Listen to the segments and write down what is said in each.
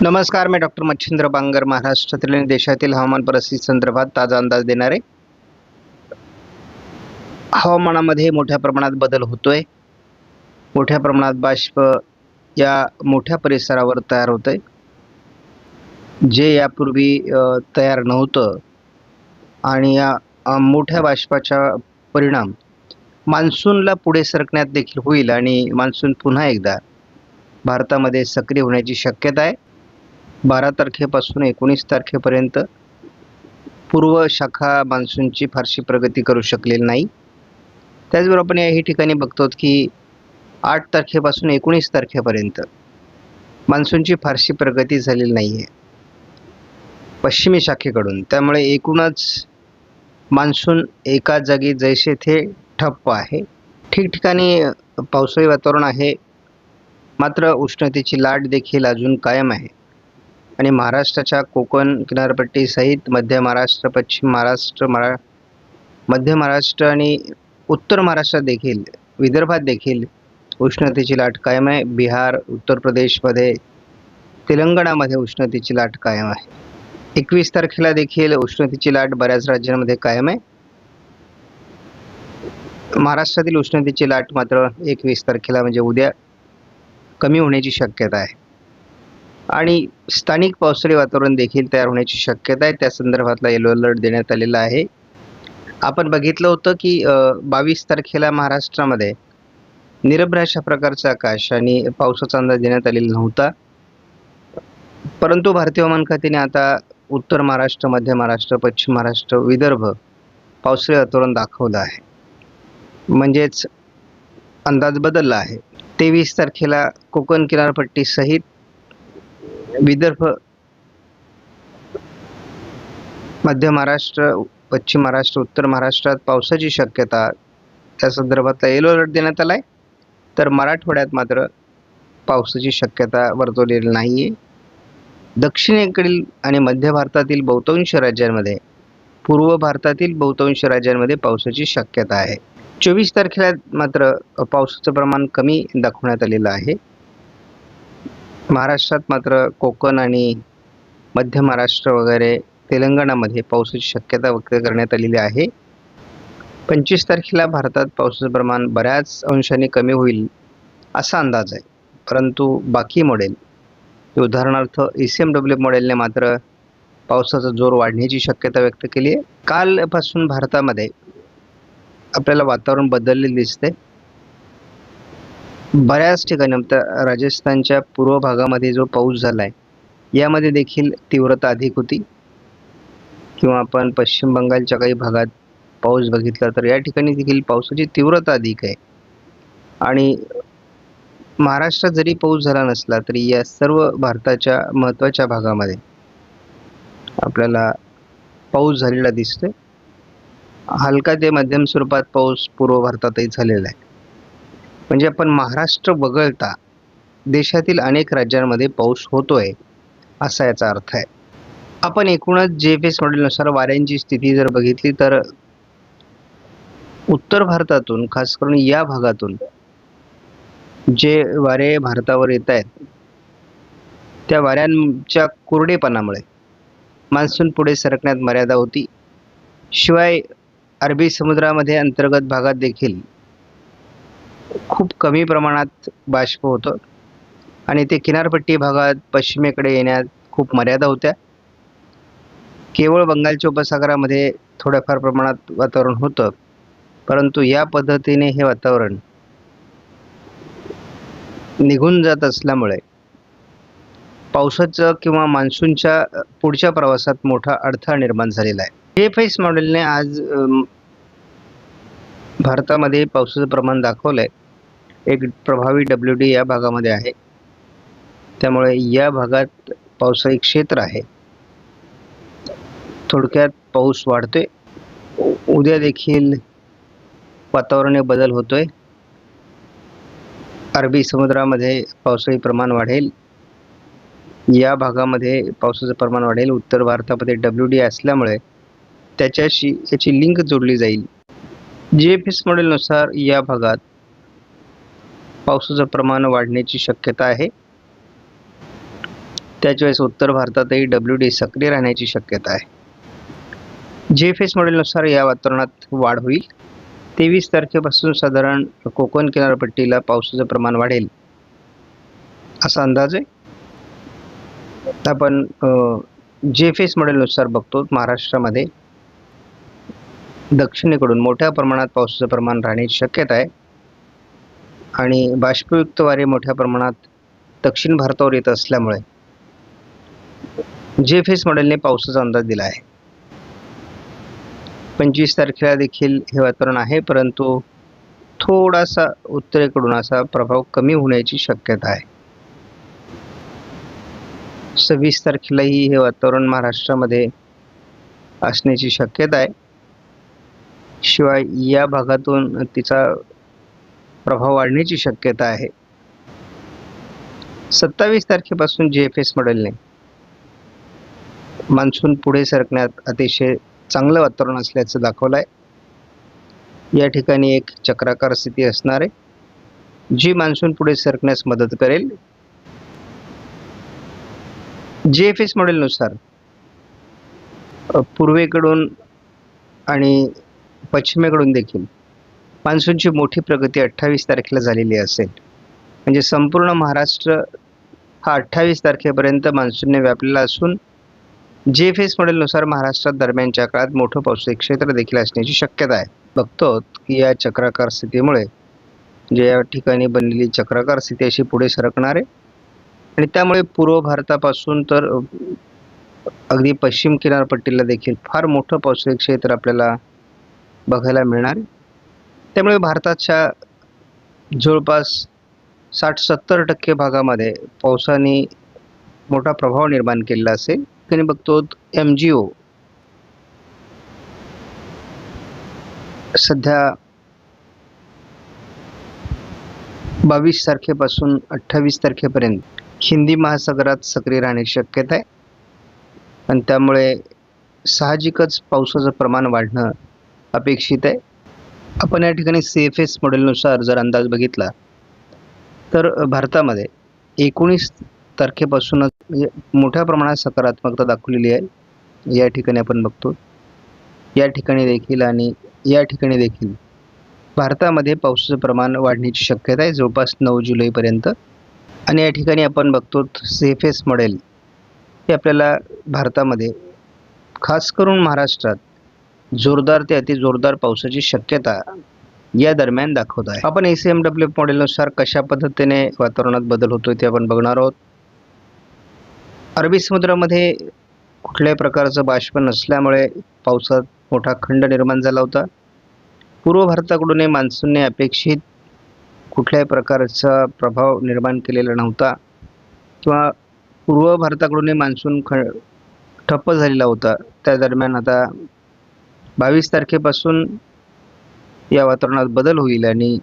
नमस्कार, मी डॉक्टर मच्छिंद्र बांगर महाराष्ट्रातील आणि देशातील हवामान परिस्थिती संदर्भात ताजा अंदाज देणार आहे. हवामानामध्ये मोठ्या प्रमाणात बदल होतोय. मोठ्या प्रमाणात बाष्प या मोठ्या परिसरावर तयार होतंय, जे यापूर्वी तयार नव्हतं. आणि या मोठ्या बाष्पाचा परिणाम मान्सूनला पुढे सरकण्यात देखील होईल आणि मान्सून पुन्हा एकदा भारतामध्ये सक्रिय होण्याची शक्यता आहे. 12 तारखेपासून 19 तारखेपर्यंत पूर्व शाखा मान्सूनची फारशी प्रगती करू शकलेली नाही. त्याचबरोबर आपण याही ठिकाणी बघतो की 8 तारखेपासून 19 तारखेपर्यंत मान्सूनची फारशी प्रगती झालेली नाही आहे पश्चिमी शाखेकडून. त्यामुळे एकूणच मान्सून एका जागी जैसे थे ठप्प आहे. ठिकठिकाणी पावसाळी वातावरण आहे, मात्र उष्णतेची लाट देखील अजून कायम आहे. आणि महाराष्ट्राच्या कोकण किनारपट्टीसहित मध्य महाराष्ट्र, पश्चिम महाराष्ट्र, मध्य महाराष्ट्र आणि उत्तर महाराष्ट्रात देखील, विदर्भात देखील उष्णतेची लाट कायम आहे. बिहार, उत्तर प्रदेशमध्ये, तेलंगणामध्ये उष्णतेची लाट कायम आहे. 21 तारखेला देखील उष्णतेची लाट बऱ्याच राज्यांमध्ये कायम आहे. महाराष्ट्रातील उष्णतेची लाट मात्र 21 तारखेला म्हणजे उद्या कमी होण्याची शक्यता आहे. आणि स्थानिक पावसाळी वातावरण देखील तयार होण्याची शक्यता आहे. त्या संदर्भातला येलो अलर्ट देण्यात आलेला आहे. आपण बघितलं होतं की 22 तारखेला महाराष्ट्रामध्ये निरभ्र अशा प्रकारचं आकाश आणि पावसाचा अंदाज देण्यात आलेला नव्हता. परंतु भारतीय हवामान खात्याने आता उत्तर महाराष्ट्र, मध्य महाराष्ट्र, पश्चिम महाराष्ट्र, विदर्भ पावसाळी वातावरण दाखवलं आहे. म्हणजेच अंदाज बदलला आहे. 23 तारखेला कोकण किनारपट्टीसहित विदर्भ, मध्य महाराष्ट्र, पश्चिम महाराष्ट्र, उत्तर महाराष्ट्रात पावसाची शक्यता, त्या संदर्भातला येलो अलर्ट देण्यात आला आहे. तर मराठवाड्यात मात्र पावसाची शक्यता वर्तवलेली नाही आहे. दक्षिणेकडील आणि मध्य भारतातील बहुतांश राज्यांमध्ये, पूर्व भारतातील बहुतांश राज्यांमध्ये पावसाची शक्यता आहे. 24 तारखेला मात्र पावसाचं प्रमाण कमी दाखवण्यात आलेलं आहे. महाराष्ट्रात मात्र कोकण आणि मध्य महाराष्ट्र वगैरे तेलंगणामध्ये पावसाची शक्यता व्यक्त करण्यात आलेली आहे. 25 तारखेला भारतात पावसाचं प्रमाण बऱ्याच अंशाने कमी होईल असा अंदाज आहे. परंतु बाकी मॉडेल, उदाहरणार्थ ECMW मॉडेलने मात्र पावसाचा जोर वाढण्याची शक्यता व्यक्त केली आहे. कालपासून भारतामध्ये आपल्याला वातावरण बदललेले दिसते. बऱ्याच ठिकाणी राजस्थानच्या पूर्व भागामध्ये जो पाऊस झाला आहे यामध्ये देखील तीव्रता अधिक होती. किंवा आपण पश्चिम बंगालच्या काही भागात पाऊस बघितला तर या ठिकाणी देखील पावसाची तीव्रता अधिक आहे. आणि महाराष्ट्रात जरी पाऊस झाला नसला तरी या सर्व भारताच्या महत्त्वाच्या भागामध्ये आपल्याला पाऊस झालेला दिसतोय. हलका ते मध्यम स्वरूपात पाऊस पूर्व भारतातही झालेला आहे. म्हणजे आपण महाराष्ट्र वगळता देशातील अनेक राज्यांमध्ये पाऊस होतोय असा याचा अर्थ आहे. आपण एकूणच GFS मॉडेलनुसार वाऱ्यांची स्थिती जर बघितली तर उत्तर भारतातून, खास करून या भागातून जे वारे भारतावर येत आहेत त्या वाऱ्यांच्या कोरडेपणामुळे मान्सून पुढे सरकण्यात मर्यादा होती. शिवाय अरबी समुद्रामध्ये अंतर्गत भागात देखील खूप कमी प्रमाणात बाष्प होतं आणि ते किनारपट्टी भागात पश्चिमेकडे येण्यात खूप मर्यादा होत्या. केवळ बंगालच्या उपसागरामध्ये थोड्याफार प्रमाणात वातावरण होतं. परंतु या पद्धतीने हे वातावरण निघून जात असल्यामुळे पावसाचं किंवा मान्सूनच्या पुढच्या प्रवासात मोठा अडथळा निर्माण झालेला आहे. GFS मॉडेलने आज भारतामध्ये पावसाचं प्रमाण दाखवलं आहे. एक प्रभावी WD या भागामध्ये आहे, त्यामुळे या भागात पावसाळी क्षेत्र आहे. थोडक्यात पाऊस वाढतोय. उद्या देखील वातावरणात बदल होतोय. अरबी समुद्रामध्ये पावसाळी प्रमाण वाढेल, या भागामध्ये पावसाचं प्रमाण वाढेल. उत्तर भारतामध्ये WD असल्यामुळे त्याच्याशी याची लिंक जोडली जाईल. GFS मॉडेलनुसार या भागात पावसाचं प्रमाण वाढण्याची शक्यता आहे. त्याच वेळेस उत्तर भारतातही WD सक्रिय राहण्याची शक्यता आहे. GFS मॉडेलनुसार या वातावरणात वाढ होईल. 23 तारखेपासून साधारण कोकण किनारपट्टीला पावसाचं प्रमाण वाढेल असा अंदाज आहे. आपण GFS मॉडेलनुसार बघतो महाराष्ट्रामध्ये दक्षिणेकडून मोठ्या प्रमाणात पावसाचं प्रमाण राहण्याची शक्यता आहे आणि बाष्पयुक्त वारे मोठ्या प्रमाणात दक्षिण भारतावर येत असल्यामुळे GFS मॉडेलने पावसाचा अंदाज दिला आहे. 25 तारखेला देखील हे वातावरण आहे, परंतु थोडासा उत्तरेकडून असा प्रभाव कमी होण्याची शक्यता आहे. 26 तारखेलाही हे वातावरण महाराष्ट्रामध्ये असण्याची शक्यता आहे. शिवाय या भागातून तिचा प्रभाव वाढण्याची शक्यता आहे. 27 तारखेपासून GFS मॉडेलने मान्सून पुढे सरकण्यात अतिशय चांगलं वातावरण असल्याचं दाखवलं आहे. या ठिकाणी एक चक्राकार स्थिती असणार आहे जी मान्सून पुढे सरकण्यास मदत करेल. GFS मॉडेलनुसार पूर्वेकडून आणि पश्चिमेकडून देखील मान्सूनची मोठी प्रगती 28 तारखेला झालेली असेल. म्हणजे संपूर्ण महाराष्ट्र हा 28 तारखेपर्यंत मान्सूनने व्यापलेला असून GFS मॉडेलनुसार महाराष्ट्रात दरम्यानच्या काळात मोठं पावसाचं क्षेत्र देखील असण्याची शक्यता आहे. बघतो की या चक्राकार स्थितीमुळे जे या ठिकाणी बनलेली चक्राकार स्थिती अशी पुढे सरकणार आहे आणि त्यामुळे पूर्व भारतापासून तर अगदी पश्चिम किनारपट्टीला देखील फार मोठं पावसाचं क्षेत्र आपल्याला बघायला मिळणार आहे. त्यामुळे भारताच्या जवळपास 60-70% भागामध्ये पावसाने मोठा प्रभाव निर्माण केलेला असेल. आणि बघतो MGO सध्या 22 तारखेपासून 28 तारखेपर्यंत हिंदी महासागरात सक्रिय राहण्याची शक्यता आहे आणि त्यामुळे साहजिकच पावसाचं प्रमाण वाढणं अपेक्षित आहे. आपण या ठिकाणी CFS मॉडेलनुसार जर अंदाज बघितला तर भारतामध्ये 19 तारखेपासूनच म्हणजे मोठ्या प्रमाणात सकारात्मकता दाखवलेली आहे. या ठिकाणी आपण बघतो या ठिकाणी देखील आणि या ठिकाणी देखील भारतामध्ये पावसाचं प्रमाण वाढण्याची शक्यता आहे जवळपास 9 जुलैपर्यंत. आणि या ठिकाणी आपण बघतो CFS मॉडेल हे आपल्याला भारतामध्ये खास करून महाराष्ट्रात जोरदार ते अतिजोरदार पावसाची शक्यता या दरम्यान दाखवत आहे. आपण ACMW मॉडेलनुसार कशा पद्धतीने वातावरणात बदल होतोय ते आपण बघणार आहोत. अरबी समुद्रामध्ये कुठल्याही प्रकारचं बाष्प नसल्यामुळे पावसात मोठा खंड निर्माण झाला होता. पूर्व भारताकडूनही मान्सूनने अपेक्षित कुठल्याही प्रकारचा प्रभाव निर्माण केलेला नव्हता किंवा पूर्व भारताकडूनही मान्सून ठप्प झालेला होता. त्या दरम्यान आता 22 तारखेपासून या वातावरणात बदल होईल आणि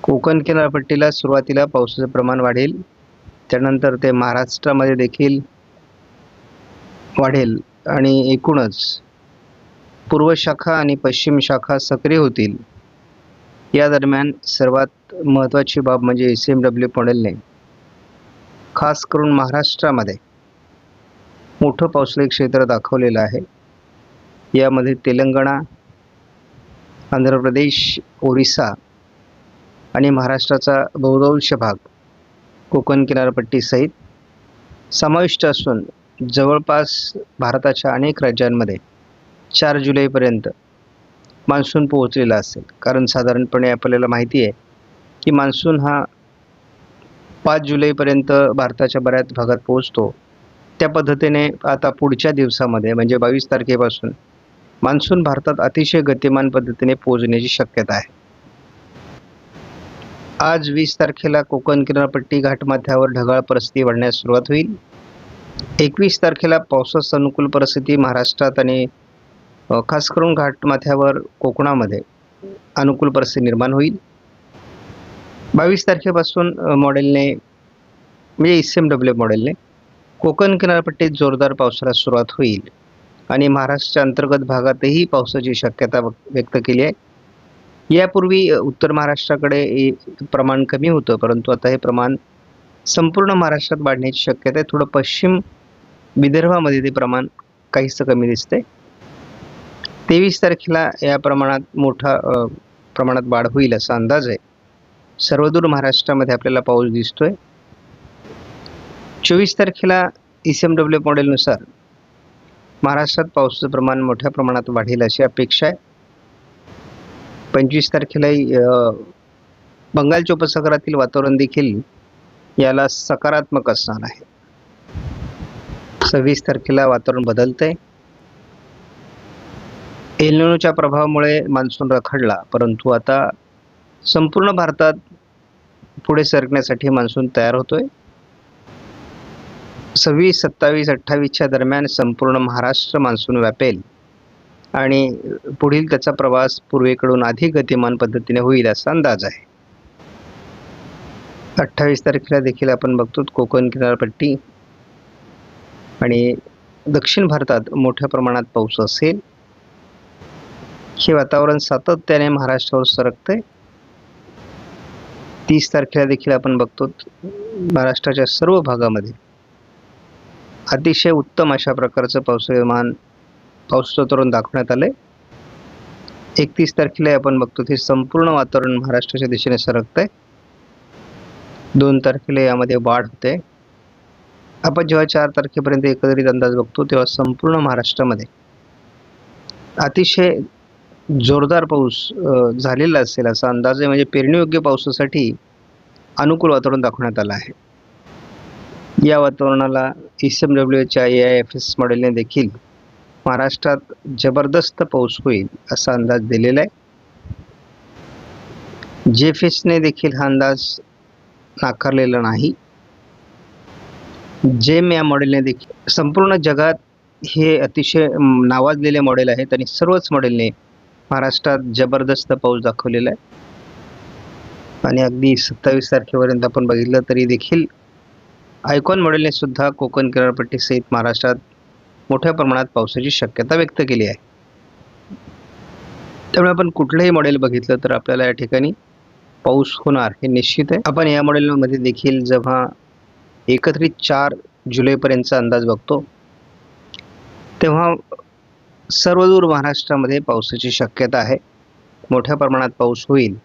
कोकण किनारपट्टीला सुरुवातीला पावसाचं प्रमाण वाढेल. त्यानंतर ते महाराष्ट्रामध्ये देखील वाढेल आणि एकूणच पूर्व शाखा आणि पश्चिम शाखा सक्रिय होतील. या दरम्यान सर्वात महत्त्वाची बाब म्हणजे ACMW मॉडेलने खास करून महाराष्ट्रामध्ये मोठं पावसाळी क्षेत्र दाखवलेलं आहे. यामध्ये तेलंगणा, आंध्र प्रदेश, ओरिसा आणि महाराष्ट्राचा बहुतांश भाग कोकण किनारपट्टीसहित समाविष्ट असून जवळपास भारताच्या अनेक राज्यांमध्ये 4 जुलैपर्यंत मान्सून पोहोचलेला असेल. कारण साधारणपणे आपल्याला माहिती आहे की मान्सून हा 5 जुलैपर्यंत भारताच्या बऱ्याच भागात पोहोचतो. त्या पद्धतीने आता पुढच्या दिवसामध्ये म्हणजे 22 तारखेपासून मान्सून भारतात अतिशय गतिमान पद्धतीने पोहोचण्याची शक्यता आहे. आज 20 तारखेला कोकण किनारपट्टी घाटमाथ्यावर ढगाळ परिस्थिती वाढण्यास सुरुवात होईल. 21 तारखेला पावसास अनुकूल परिस्थिती महाराष्ट्रात आणि खास करून घाटमाथ्यावर कोकणामध्ये अनुकूल परिस्थिती निर्माण होईल. 22 तारखेपासून मॉडेलने म्हणजे ACMW मॉडेलने कोकण किनारपट्टीत जोरदार पावसाला सुरुवात होईल आणि महाराष्ट्राच्या अंतर्गत भागातही पावसाची शक्यता व्यक्त केली आहे. यापूर्वी उत्तर महाराष्ट्राकडे प्रमाण कमी होतं, परंतु आता हे प्रमाण संपूर्ण महाराष्ट्रात वाढण्याची शक्यता आहे. थोडं पश्चिम विदर्भामध्ये ते प्रमाण काहीसं कमी दिसते. 23 तारखेला या प्रमाणात मोठा प्रमाणात वाढ होईल असा अंदाज आहे. सर्वदूर महाराष्ट्रामध्ये आपल्याला पाऊस दिसतोय. 24 तारखेला ECMW मॉडेलनुसार महाराष्ट्रात पावसाचं प्रमाण मोठ्या प्रमाणात वाढेल अशी अपेक्षा आहे. 25 तारखेलाही बंगालच्या उपसागरातील वातावरण देखील याला सकारात्मक असणार आहे. 26 तारखेला वातावरण बदलतंय. एल निनोच्या प्रभावामुळे मान्सून रखडला, परंतु आता संपूर्ण भारतात पुढे सरकण्यासाठी मान्सून तयार होतोय. 26, 27, 28च्या दरम्यान संपूर्ण महाराष्ट्र मान्सून व्यापेल आणि पुढील त्याचा प्रवास पूर्वेकडून अधिक गतिमान पद्धतीने होईल असा अंदाज आहे. 28 तारखेला देखील आपण बघतो कोकण किनारपट्टी आणि दक्षिण भारतात मोठ्या प्रमाणात पाऊस असेल. हे वातावरण सातत्याने महाराष्ट्रावर सरकतंय. 30 तारखेला देखील आपण बघतो महाराष्ट्राच्या सर्व भागामध्ये अतिशय उत्तम अशा प्रकारचं पावसाचं वातावरण दाखवण्यात आलंय. 31 तारखेला आपण बघतो ते संपूर्ण वातावरण महाराष्ट्राच्या दिशेने सरकतंय. 2 तारखेला यामध्ये वाढ होते. आपण जेव्हा 4 तारखेपर्यंत एकत्रित अंदाज बघतो तेव्हा संपूर्ण महाराष्ट्रामध्ये अतिशय जोरदार पाऊस झालेला असेल असा अंदाज आहे. म्हणजे पेरणीयोग्य पावसासाठी अनुकूल वातावरण दाखवण्यात आलं आहे. या वातावरणाला ECMWच्या AIFS मॉडेलने देखील महाराष्ट्रात जबरदस्त पाऊस होईल असा अंदाज दिलेला आहे. JFSने देखील हा अंदाज नाकारलेला नाही. जेम या मॉडेलने देखील संपूर्ण जगात हे अतिशय नावाजलेले मॉडेल आहेत आणि सर्वच मॉडेलने महाराष्ट्रात जबरदस्त पाऊस दाखवलेला आहे. आणि अगदी 27 तारखेपर्यंत आपण बघितलं तरी देखील आयकॉन मॉडेलने सुद्धा कोकण किनारपट्टीसहित महाराष्ट्रात मोठ्या प्रमाणात पावसाची शक्यता व्यक्त केली आहे. त्यामुळे आपण कुठलंही मॉडेल बघितलं तर आपल्याला या ठिकाणी पाऊस होणार हे निश्चित आहे. आपण या मॉडेलमध्ये देखील जेव्हा एकत्रित 4 जुलैपर्यंतचा अंदाज बघतो तेव्हा सर्वदूर महाराष्ट्रामध्ये पावसाची शक्यता आहे. मोठ्या प्रमाणात पाऊस होईल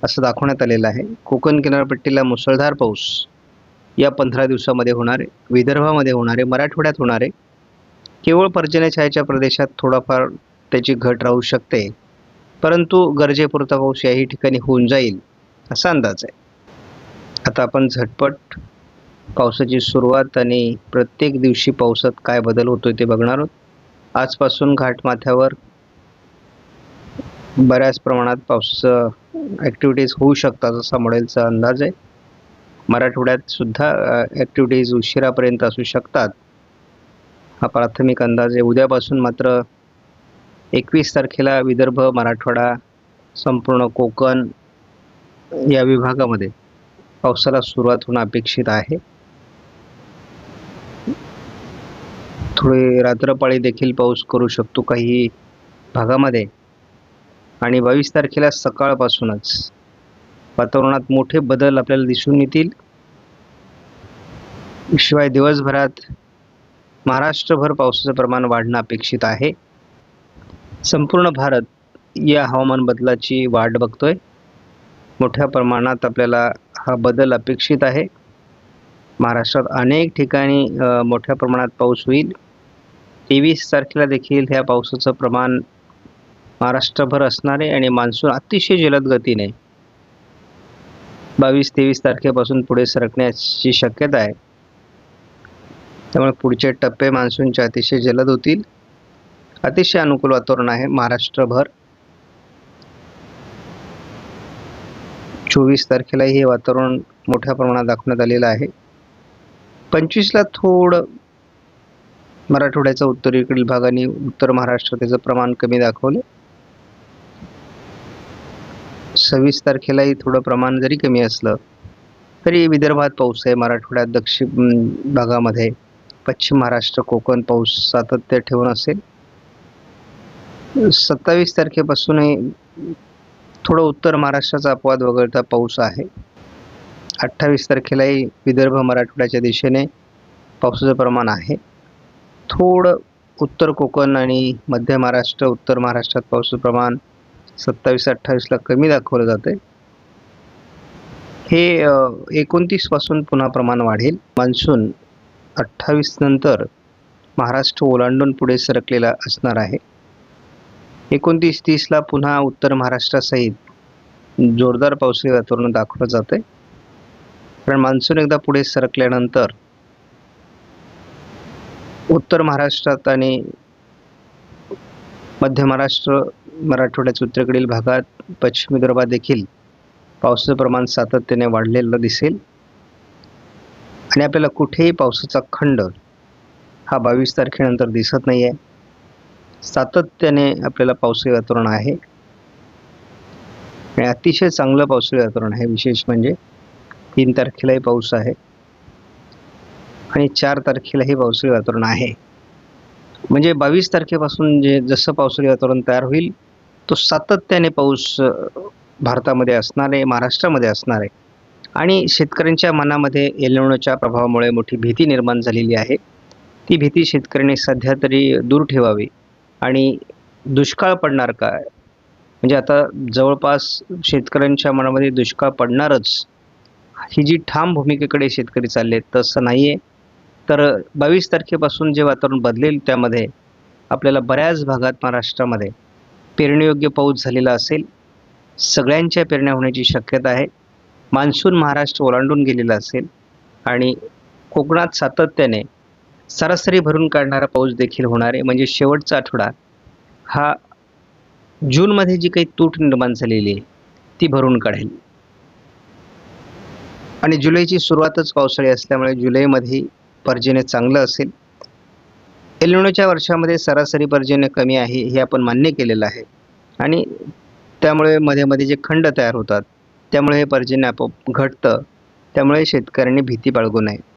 असं दाखवण्यात आलेलं आहे. कोकण किनारपट्टीला मुसळधार पाऊस या 15 दिवसामध्ये होणार आहे. विदर्भामध्ये होणार आहे, मराठवाड्यात होणार आहे. केवळ पर्जन्यछायेच्या प्रदेशात थोडाफार त्याची घट राहू शकते, परंतु गरजेपुरता पाऊस याही ठिकाणी होऊन जाईल असा अंदाज आहे. आता आपण झटपट पावसाची सुरुवात आणि प्रत्येक दिवशी पावसात काय बदल होतोय ते बघणार आहोत. आजपासून घाटमाथ्यावर बऱ्याच प्रमाणात पावसाचं ॲक्टिव्हिटीज होऊ शकतात असा मॉडेलचा अंदाज आहे. मराठवाड्यात सुद्धा ॲक्टिव्हिटीज उशिरापर्यंत असू शकतात हा प्राथमिक अंदाज आहे. उद्यापासून मात्र 21 तारखेला विदर्भ, मराठवाडा, संपूर्ण कोकण या विभागामध्ये पावसाला सुरुवात होणं अपेक्षित आहे. थोडी रात्रपाळी देखील पाऊस करू शकतो काही भागामध्ये आणि 22 तारखेला सकाळपासूनच वातावरणात मोठे बदल आपल्याला दिसून येतील. शिवाय दिवसभरात महाराष्ट्रभर पावसाचं प्रमाण वाढणं अपेक्षित आहे. संपूर्ण भारत या हवामान बदलाची वाट बघतोय. मोठ्या प्रमाणात आपल्याला हा बदल अपेक्षित आहे. महाराष्ट्रात अनेक ठिकाणी मोठ्या प्रमाणात पाऊस होईल. 23 तारखेला देखील ह्या पावसाचं प्रमाण महाराष्ट्रभर असणार आहे आणि मान्सून अतिशय जलद गतीने 22-23 तारखेपासून पुढे सरकण्याची शक्यता आहे. त्यामुळे पुढचे टप्पे मान्सूनचे अतिशय जलद होतील. अतिशय अनुकूल वातावरण आहे महाराष्ट्रभर. 24 तारखेलाही हे वातावरण मोठ्या प्रमाणात दाखवण्यात आलेलं आहे. 25ला थोडं मराठवाड्याचा उत्तरेकडील भागाने उत्तर महाराष्ट्र त्याचं प्रमाण कमी दाखवलं. 26 तारखेलाही थोडं प्रमाण जरी कमी असलं तरी विदर्भात पाऊस आहे. मराठवाड्यात दक्षिण भागामध्ये पश्चिम महाराष्ट्र, कोकण पाऊस सातत्य ठेवून असेल. 27 तारखेपासूनही थोडं उत्तर महाराष्ट्राचा अपवाद वगळता पाऊस आहे. 28 तारखेलाही विदर्भ मराठवाड्याच्या दिशेने पावसाचं प्रमाण आहे. थोडं उत्तर कोकण आणि मध्य महाराष्ट्र, उत्तर महाराष्ट्रात पावसाचं प्रमाण 27-28ला कमी दाखवलं जातं आहे. हे 29 पासून पुन्हा प्रमाण वाढेल. मान्सून 28 नंतर महाराष्ट्र ओलांडून पुढे सरकलेला असणार आहे. 29-30ला पुन्हा उत्तर महाराष्ट्रासहित जोरदार पावसाळी वातावरण दाखवलं जातं आहे. कारण मान्सून एकदा पुढे सरकल्यानंतर उत्तर महाराष्ट्रात आणि मध्य महाराष्ट्र, मराठवाड्याच्या उत्तरेकडील भागात, पश्चिम विदर्भात देखील पावसाचं प्रमाण सातत्याने वाढलेलं दिसेल आणि आपल्याला कुठेही पावसाचा खंड हा 22 तारखेनंतर दिसत नाही आहे. सातत्याने आपल्याला पावसाळी वातावरण आहे आणि अतिशय चांगलं पावसाळी वातावरण आहे. विशेष म्हणजे 3 तारखेलाही पाऊस आहे आणि 4 तारखेलाही पावसाळी वातावरण आहे. म्हणजे 22 तारखेपासून जसं पावसाळी वातावरण तयार होईल तो सातत्याने पाऊस भारतामध्ये असणार आहे, महाराष्ट्रामध्ये असणार आहे. आणि शेतकऱ्यांच्या मनामध्ये एल निनोच्या प्रभावामुळे मोठी भीती निर्माण झालेली आहे. ती भीती शेतकऱ्यांनी सध्या तरी दूर ठेवावी. आणि दुष्काळ पडणार काय, म्हणजे आता जवळपास शेतकऱ्यांच्या मनामध्ये दुष्काळ पडणारच ही जी ठाम भूमिकेकडे शेतकरी चालले, तसं नाही आहे. तर 22 तारखेपासून जे वातावरण बदलेल त्यामध्ये आपल्याला बऱ्याच भागात महाराष्ट्रामध्ये पेरणीयोग्य पाऊस झालेला असेल. सगळ्यांच्या पेरण्या होण्याची शक्यता आहे. मान्सून महाराष्ट्र ओलांडून गेलेला असेल आणि कोकणात सातत्याने सरासरी भरून काढणारा पाऊस देखील होणार आहे. म्हणजे शेवटचा आठवडा हा जूनमध्ये जी काही तूट निर्माण झालेली आहे ती भरून काढेल. आणि जुलैची सुरुवातच पावसाळी असल्यामुळे जुलैमध्ये पर्जन्य चांगलं असेल. एल निनोच्या वर्षामध्ये सरासरी पर्जन्य कमी आहे हे आपण मान्य केलेलं आहे आणि त्यामुळे मध्ये मध्ये जे खंड तयार होतात त्यामुळे हे पर्जन्य आपोआप घटतं. त्यामुळे शेतकऱ्यांनी भीती बाळगू नये.